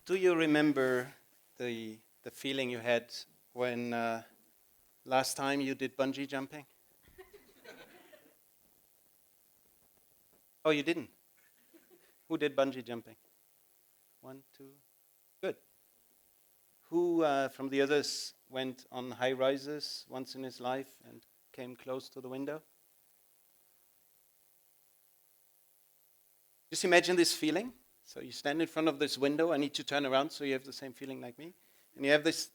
Do you remember the feeling you had when last time you did bungee jumping? Oh, you didn't? Who did bungee jumping? 1, 2, good. Who from the others went on high rises once in his life and came close to the window? Just imagine this feeling. So you stand in front of this window. I need to turn around so you have the same feeling like me. And you have this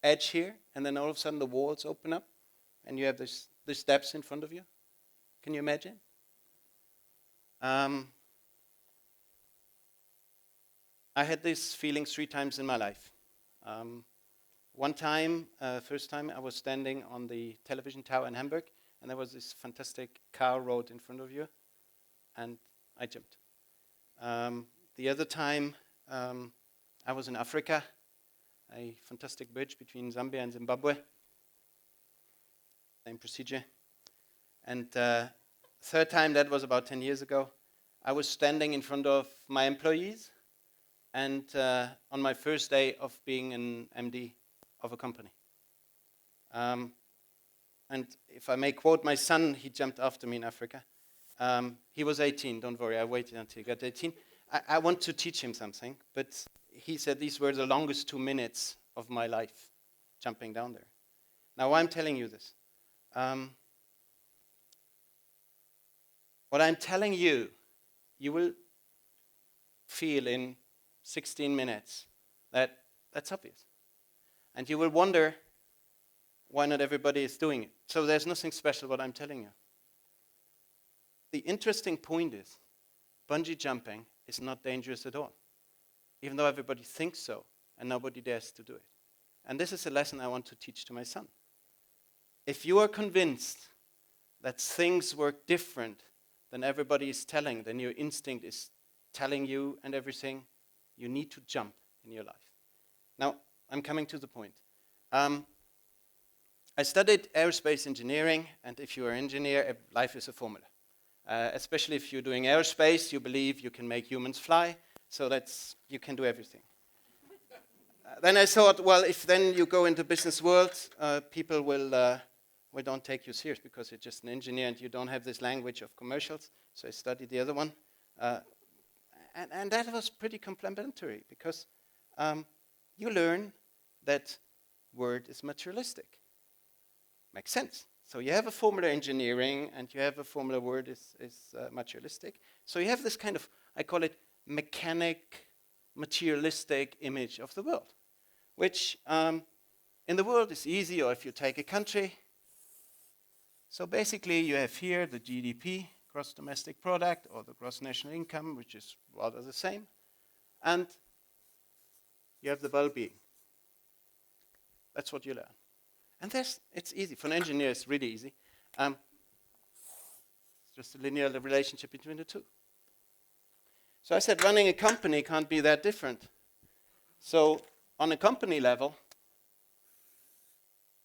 edge here, and then all of a sudden the walls open up, and you have this steps in front of you. Can you imagine? I had this feeling 3 times in my life. One time, first time, I was standing on the television tower in Hamburg, and there was this fantastic car road in front of you, and I jumped. The other time, I was in Africa, a fantastic bridge between Zambia and Zimbabwe. Same procedure. And third time, that was about 10 years ago, I was standing in front of my employees, and on my first day of being an MD of a company. And if I may quote my son, he jumped after me in Africa. He was 18, don't worry, I waited until he got 18. I want to teach him something, but he said these were the longest 2 minutes of my life, jumping down there. Now, why I'm telling you this? What I'm telling you, you will feel in 16 minutes that that's obvious. And you will wonder why not everybody is doing it. So there's nothing special what I'm telling you. The interesting point is, bungee jumping is not dangerous at all, even though everybody thinks so, and nobody dares to do it. And this is a lesson I want to teach to my son. If you are convinced that things work different than everybody is telling, then your instinct is telling you and everything, you need to jump in your life. Now, I'm coming to the point. I studied Aerospace Engineering, and if you're an engineer, life is a formula. Especially if you're doing aerospace, you believe you can make humans fly, so you can do everything. Then I thought, well, if then you go into business world, people will don't take you serious because you're just an engineer and you don't have this language of commercials. So I studied the other one. And that was pretty complementary because you learn that word is materialistic. Makes sense. So you have a formula engineering and you have a formula word is materialistic. So you have this kind of, I call it mechanic, materialistic image of the world, which in the world is easy, or if you take a country. So basically you have here the GDP, gross domestic product, or the gross national income, which is rather the same. And you have the well-being. That's what you learn. And it's easy. For an engineer, it's really easy. It's just a linear relationship between the two. So I said running a company can't be that different. So on a company level,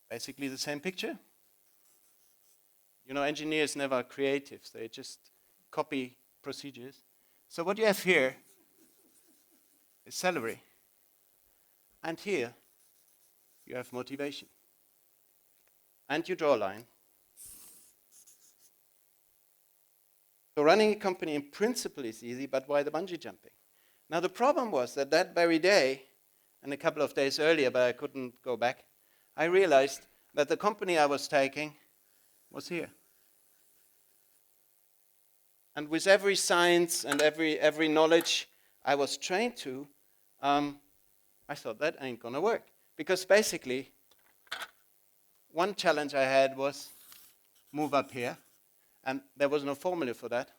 basically the same picture. You know, engineers never are creatives. They just copy procedures. So what you have here is salary. And here you have motivation. And you draw a line. So running a company in principle is easy, but why the bungee jumping? Now the problem was that very day, and a couple of days earlier, but I couldn't go back, I realized that the company I was taking was here. And with every science and every knowledge I was trained to, I thought that ain't gonna work. Because basically, one challenge I had was move up here, and there was no formula for that.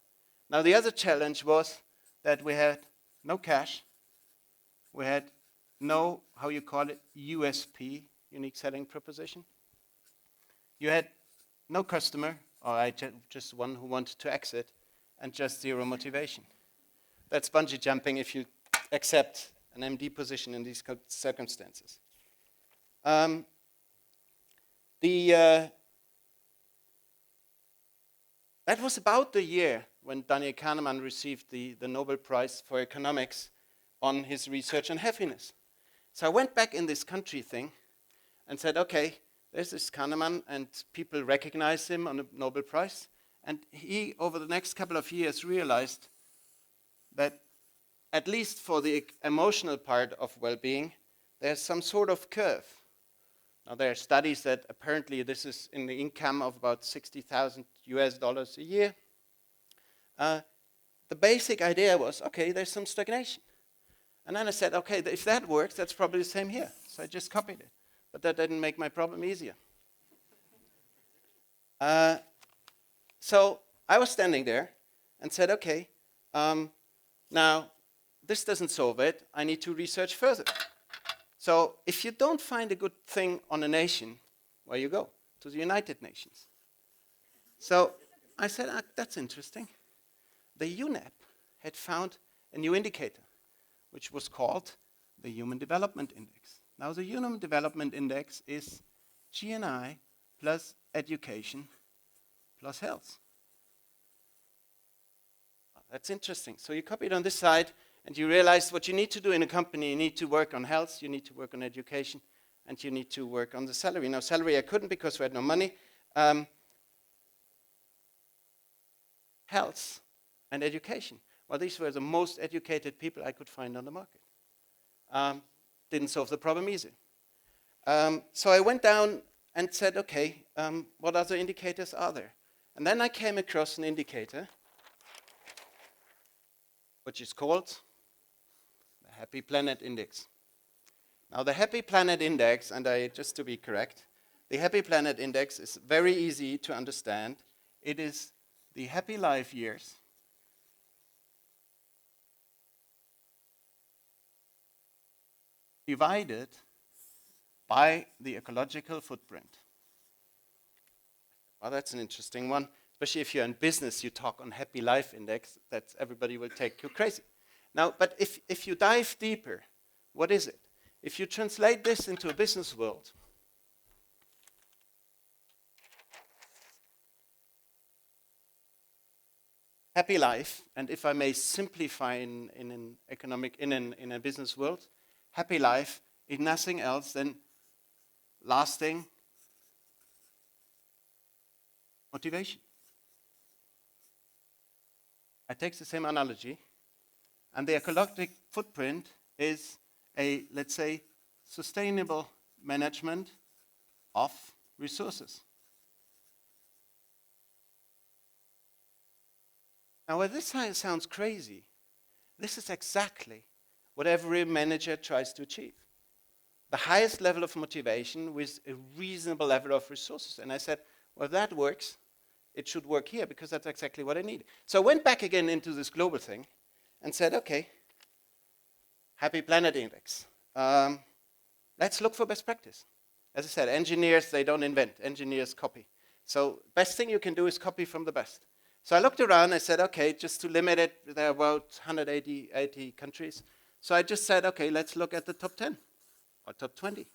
Now the other challenge was that we had no cash, we had no, how you call it, USP, unique selling proposition. You had no customer, or just one who wanted to exit, and just zero motivation. That's bungee jumping if you accept an MD position in these circumstances. That was about the year when Daniel Kahneman received the Nobel Prize for Economics on his research on happiness. So I went back in this country thing and said, okay, there's this Kahneman, and people recognize him on a Nobel Prize. And he, over the next couple of years, realized that at least for the emotional part of well-being, there's some sort of curve. Now, there are studies that apparently this is in the income of about $60,000 US a year. The basic idea was, okay, there's some stagnation. And then I said, okay, if that works, that's probably the same here. So I just copied it. But that didn't make my problem easier. So I was standing there and said, okay, now this doesn't solve it. I need to research further. So if you don't find a good thing on a nation, where you go? To the United Nations. So I said, that's interesting. The UNEP had found a new indicator, which was called the Human Development Index. Now, the Human Development Index is GNI plus education plus health. That's interesting. So you copy it on this side, and you realize what you need to do in a company. You need to work on health, you need to work on education, and you need to work on the salary. Now, salary I couldn't because we had no money. Health and education. Well, these were the most educated people I could find on the market. Didn't solve the problem easy. So I went down and said, okay, what other indicators are there? And then I came across an indicator which is called the Happy Planet Index. Now, the Happy Planet Index, and just to be correct, the Happy Planet Index is very easy to understand. It is the happy life years divided by the ecological footprint. Well, that's an interesting one. Especially if you're in business, you talk on happy life index, that everybody will take you crazy. Now, but if you dive deeper, what is it? If you translate this into a business world, happy life, and if I may simplify in a business world, happy life is nothing else than lasting motivation. I take the same analogy, and the ecological footprint is a, let's say, sustainable management of resources. Now, while this sounds crazy, this is exactly what every manager tries to achieve. The highest level of motivation with a reasonable level of resources. And I said, well, if that works, it should work here, because that's exactly what I need. So I went back again into this global thing and said, okay, Happy Planet Index. Let's look for best practice. As I said, engineers, they don't invent. Engineers copy. So best thing you can do is copy from the best. So I looked around, I said, okay, just to limit it, there are about 180 countries. So I just said, okay, let's look at the top 10 or top 20.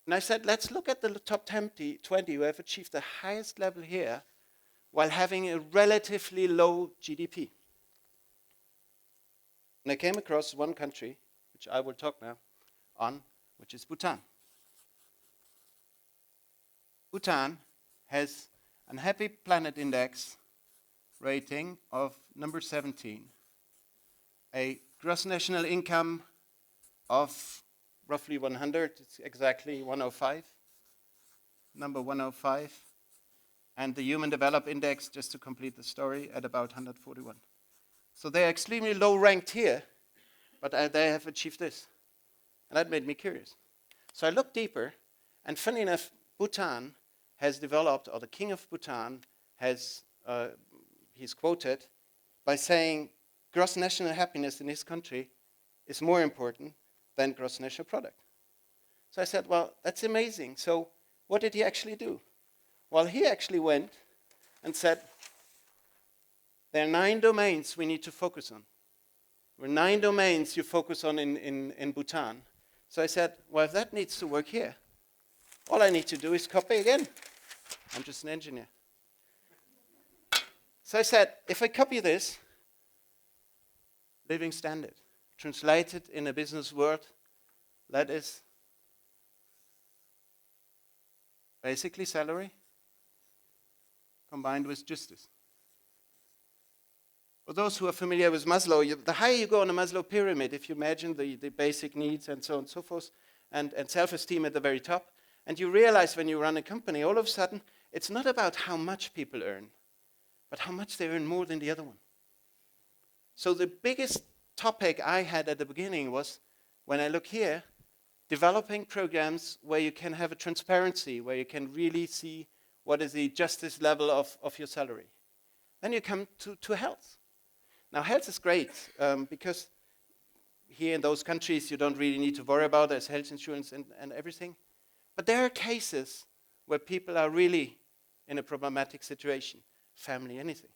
And I said, let's look at the top 20 who have achieved the highest level here while having a relatively low GDP. And I came across one country, which I will talk now on, which is Bhutan. Bhutan has a Happy Planet Index rating of number 17, a gross national income of roughly 100, it's exactly 105, number 105, and the Human Development Index, just to complete the story, at about 141. So they're extremely low ranked here, but they have achieved this. And that made me curious. So I looked deeper, and funny enough, Bhutan has developed, or the King of Bhutan has, he's quoted by saying gross national happiness in his country is more important than gross national product. So I said, well, that's amazing. So what did he actually do? Well, he actually went and said, there are 9 domains we need to focus on. There are 9 domains you focus on in Bhutan. So I said, well, if that needs to work here, all I need to do is copy again. I'm just an engineer. So I said, if I copy this living standard. Translated in a business word, that is basically salary combined with justice. For those who are familiar with Maslow, the higher you go on a Maslow pyramid, if you imagine the basic needs and so on and so forth, and self-esteem at the very top, and you realize when you run a company, all of a sudden, it's not about how much people earn, but how much they earn more than the other one. So the biggest topic I had at the beginning was, when I look here, developing programs where you can have a transparency, where you can really see what is the justice level of your salary. Then you come to health. Now, health is great because here in those countries you don't really need to worry about there's health insurance and everything. But there are cases where people are really in a problematic situation, family, anything.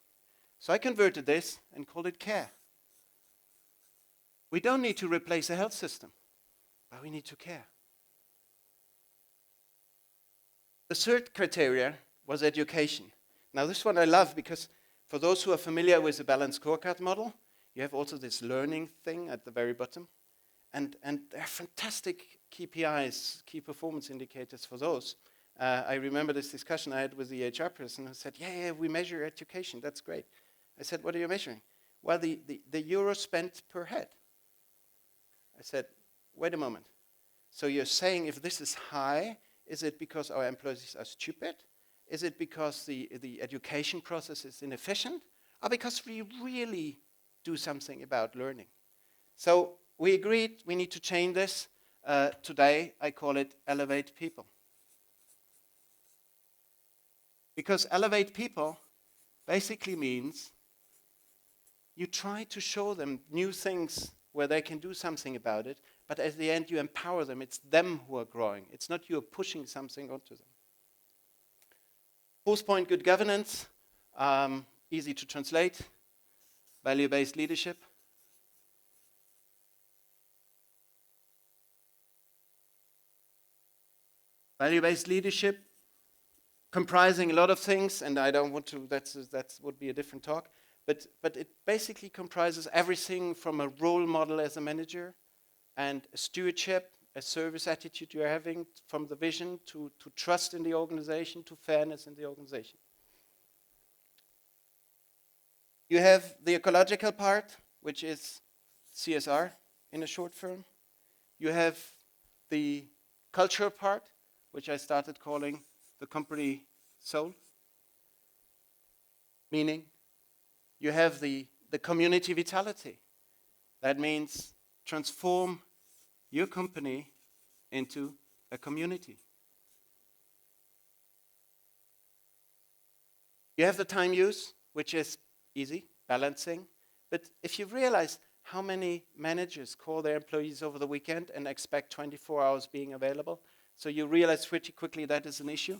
So I converted this and called it care. We don't need to replace the health system, but we need to care. The third criteria was education. Now this one I love because for those who are familiar with the balanced scorecard model, you have also this learning thing at the very bottom. And there are fantastic KPIs, key performance indicators for those. I remember this discussion I had with the HR person who said, yeah, we measure education, that's great. I said, what are you measuring? Well, the euro spent per head. I said, wait a moment. So you're saying if this is high, is it because our employees are stupid? Is it because the education process is inefficient? Or because we really do something about learning? So we agreed we need to change this. Today I call it elevate people. Because elevate people basically means you try to show them new things where they can do something about it, but at the end you empower them. It's them who are growing. It's not you pushing something onto them. Fourth point, good governance, easy to translate, value-based leadership. Value-based leadership comprising a lot of things, and I don't want to, that would be a different talk, but it basically comprises everything from a role model as a manager and a stewardship, a service attitude you're having, from the vision to trust in the organization, to fairness in the organization. You have the ecological part, which is CSR in a short form. You have the cultural part, which I started calling the company soul, meaning you have the community vitality. That means transform your company into a community. You have the time use, which is easy, balancing. But if you realize how many managers call their employees over the weekend and expect 24 hours being available, so you realize pretty quickly that is an issue.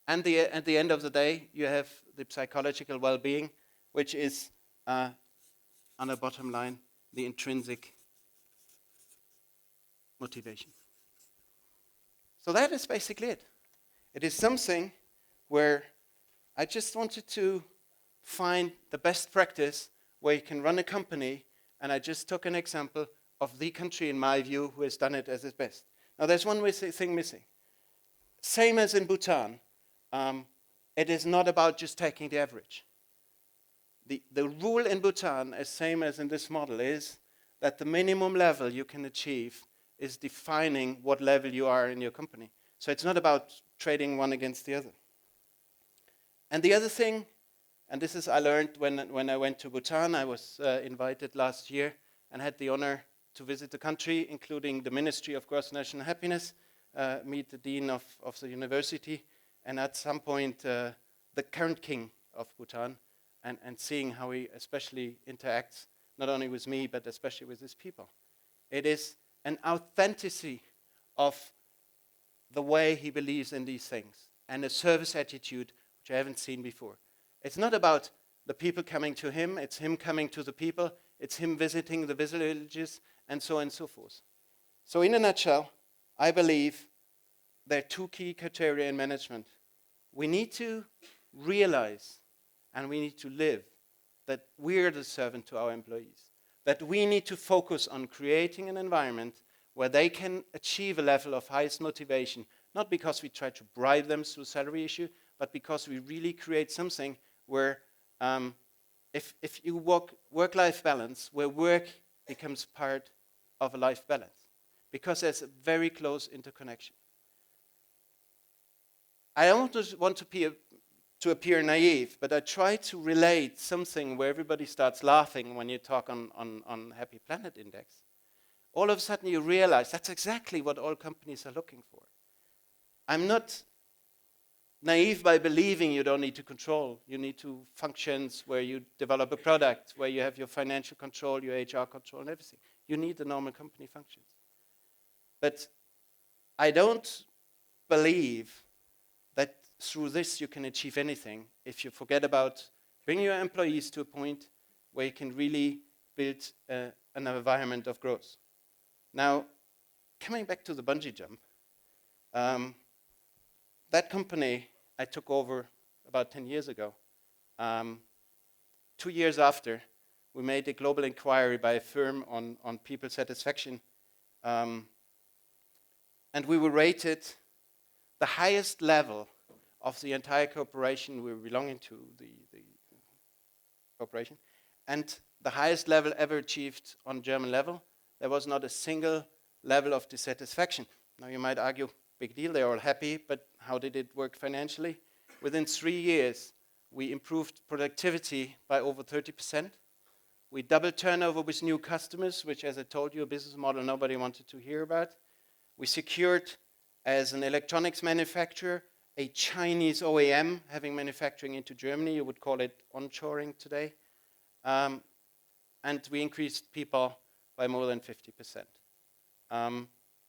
And at the end of the day, you have the psychological well-being, which is, on the bottom line, the intrinsic motivation. So that is basically it. It is something where I just wanted to find the best practice where you can run a company, and I just took an example of the country, in my view, who has done it as its best. Now, there's one thing missing. Same as in Bhutan, it is not about just taking the average. The rule in Bhutan, as same as in this model, is that the minimum level you can achieve is defining what level you are in your company. So it's not about trading one against the other. And the other thing, and this is I learned when I went to Bhutan. I was invited last year and had the honor to visit the country, including the Ministry of Gross National Happiness, meet the dean of the university, and at some point the current king of Bhutan, and seeing how he especially interacts, not only with me, but especially with his people. It is an authenticity of the way he believes in these things, and a service attitude which I haven't seen before. It's not about the people coming to him, it's him coming to the people, it's him visiting the villages, and so on and so forth. So in a nutshell, I believe there are two key criteria in management. We need to realize and we need to live that we're the servant to our employees, that we need to focus on creating an environment where they can achieve a level of highest motivation, not because we try to bribe them through salary issue, but because we really create something where if you work-life balance, where work becomes part of a life balance, because there's a very close interconnection. I don't want to appear naive, but I try to relate something where everybody starts laughing when you talk on Happy Planet Index. All of a sudden you realize that's exactly what all companies are looking for. I'm not naive by believing you don't need to control. You need to functions where you develop a product, where you have your financial control, your HR control, and everything. You need the normal company functions. But I don't believe that through this you can achieve anything if you forget about bringing your employees to a point where you can really build an environment of growth. Now, coming back to the bungee jump, that company I took over about 10 years ago. 2 years after, we made a global inquiry by a firm on people satisfaction. And we were rated the highest level of the entire corporation. We were belonging to the corporation. And the highest level ever achieved on German level. There was not a single level of dissatisfaction. Now you might argue, big deal, they're all happy, but how did it work financially? Within 3 years, we improved productivity by over 30%. We doubled turnover with new customers, which, as I told you, a business model nobody wanted to hear about. We secured, as an electronics manufacturer, a Chinese OEM having manufacturing into Germany. You would call it onshoring today. And we increased people by more than 50%.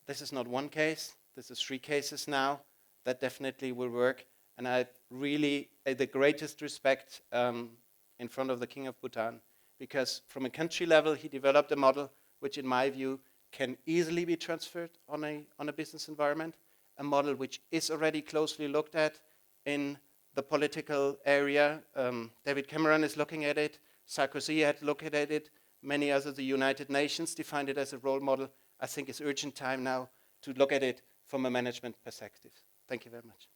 This is not one case. This is 3 cases now. That definitely will work. And I really the greatest respect in front of the King of Bhutan, because from a country level, he developed a model which, in my view, can easily be transferred on a business environment, a model which is already closely looked at in the political area. David Cameron is looking at it. Sarkozy had looked at it. Many others, the United Nations, defined it as a role model. I think it's urgent time now to look at it from a management perspective. Thank you very much.